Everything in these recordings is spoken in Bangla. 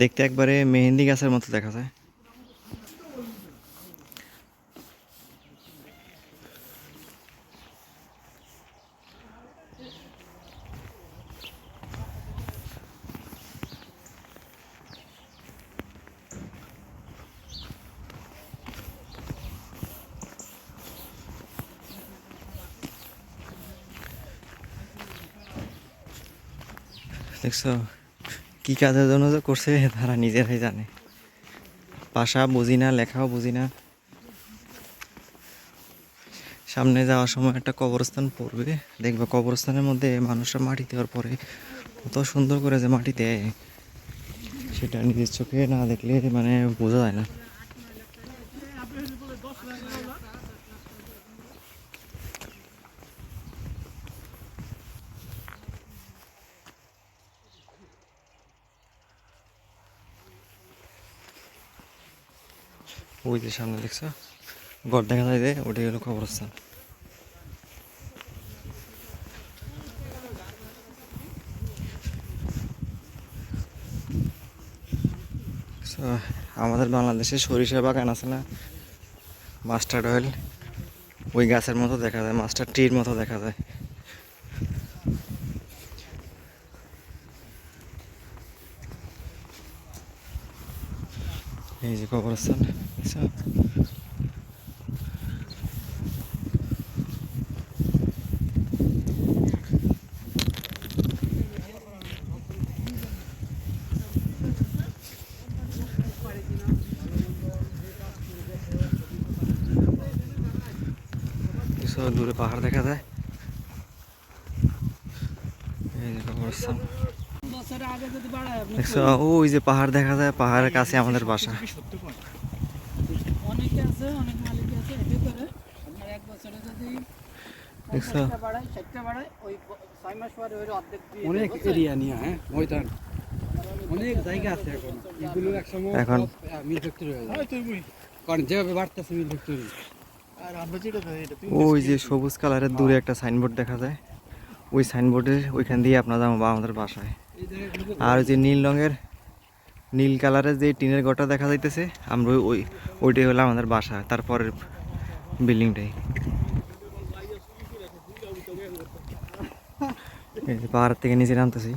দেখতে একবারে মেহেন্দি গাছের মতো দেখা যায়। দেখছো কি কাজের জন্য যে করছে তারা নিজেরাই জানে। ভাষা বুঝি না, লেখাও বুঝি না। সামনে যাওয়ার সময় একটা কবরস্থান পড়বে, দেখবে কবরস্থানের মধ্যে মানুষরা মাটি দেওয়ার পরে কত সুন্দর করে যে মাটি দেয়, সেটা নিজের চোখে না দেখলে মানে বোঝা যায় না। ওই যে সামনে দেখছো ঘর দেখা যায়, যে ওটাই হলো কবরস্থান। আমাদের বাংলাদেশে সরিষা বাগান আছে না, মাস্টার্ড অয়েল, ওই গাছের মতো দেখা যায়, মাস্টার্ড ট্রির মতো দেখা যায়। এই যে কবরস্থান দেখছো? দূরে পাহাড় দেখা যায়। এই যে কবরস্থান দেখছো, ওই যে পাহাড় দেখা যায়, পাহাড়ের কাছে আমাদের বাসা। দেখছো অনেক এরিয়া নিয়ে, হ্যাঁ ময়দান অনেক জায়গা আছে এখন, এগুলো একসময় এখন মিল ফ্যাক্টরি হয়ে যাবে, কারণ যেভাবে বাড়তেছে মিল ফ্যাক্টরি। ওই যে সবুজ কালারের দূরে একটা সাইনবোর্ড দেখা যায়, ওই সাইনবোর্ডের ওইখান দিয়ে আপনার যাবো আমাদের বাসায়। আর ওই যে নীল কালারের যে টিনের ঘরটা দেখা যাইতেছে, আমরা ওইটাই হলো আমাদের বাসা, তারপরের বিল্ডিংটাই। এই যে পাহাড় থেকে নিচে নামতেছি।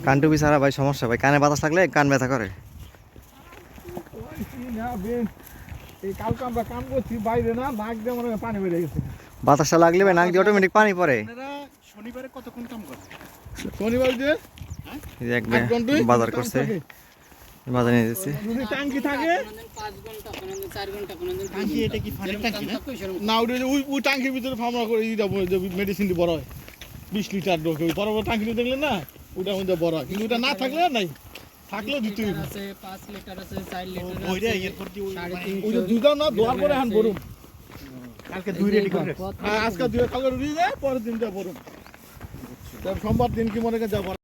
কানটুপি ছাড়া ভাই সমস্যা, ভাই কানে বাতাস লাগলে কান ব্যথা করে। বাতাসটা লাগলে ভাই নাক দিয়ে অটোমেটিক পানি পড়ে। শনিবারে কতক্ষণ কাম করে? শনিবার যে এক বাজার করছে, বাজার নিয়ে যাচ্ছে। টাঙ্কি থাকে 5 ঘন্টা, 4 ঘন্টা, টাঙ্কি, এটা কি ফানের টাঙ্কি না? না, ওই টাঙ্কির ভিতরে ফার্মা করে মেডিসিন দিয়ে বড় হয় 20 লিটার ঢোকে। ওই বড় বড় টাঙ্কি দেখলেন না, ওটার মধ্যে বড় হয়, কিন্তু ওটা না থাকলে নাই, থাকলেও দিতে আছে 5 লিটার আছে, 4 লিটার আছে। ওইটা এরপর কি ওই যে দুইটা না দোয়ার পরে এখন বরুম, কালকে 2 রেডি করে আজকে 2 কালকে রুটি যায়, পরের দিনটা বরুম, সোমবার দিন কি মনে করে যাবো।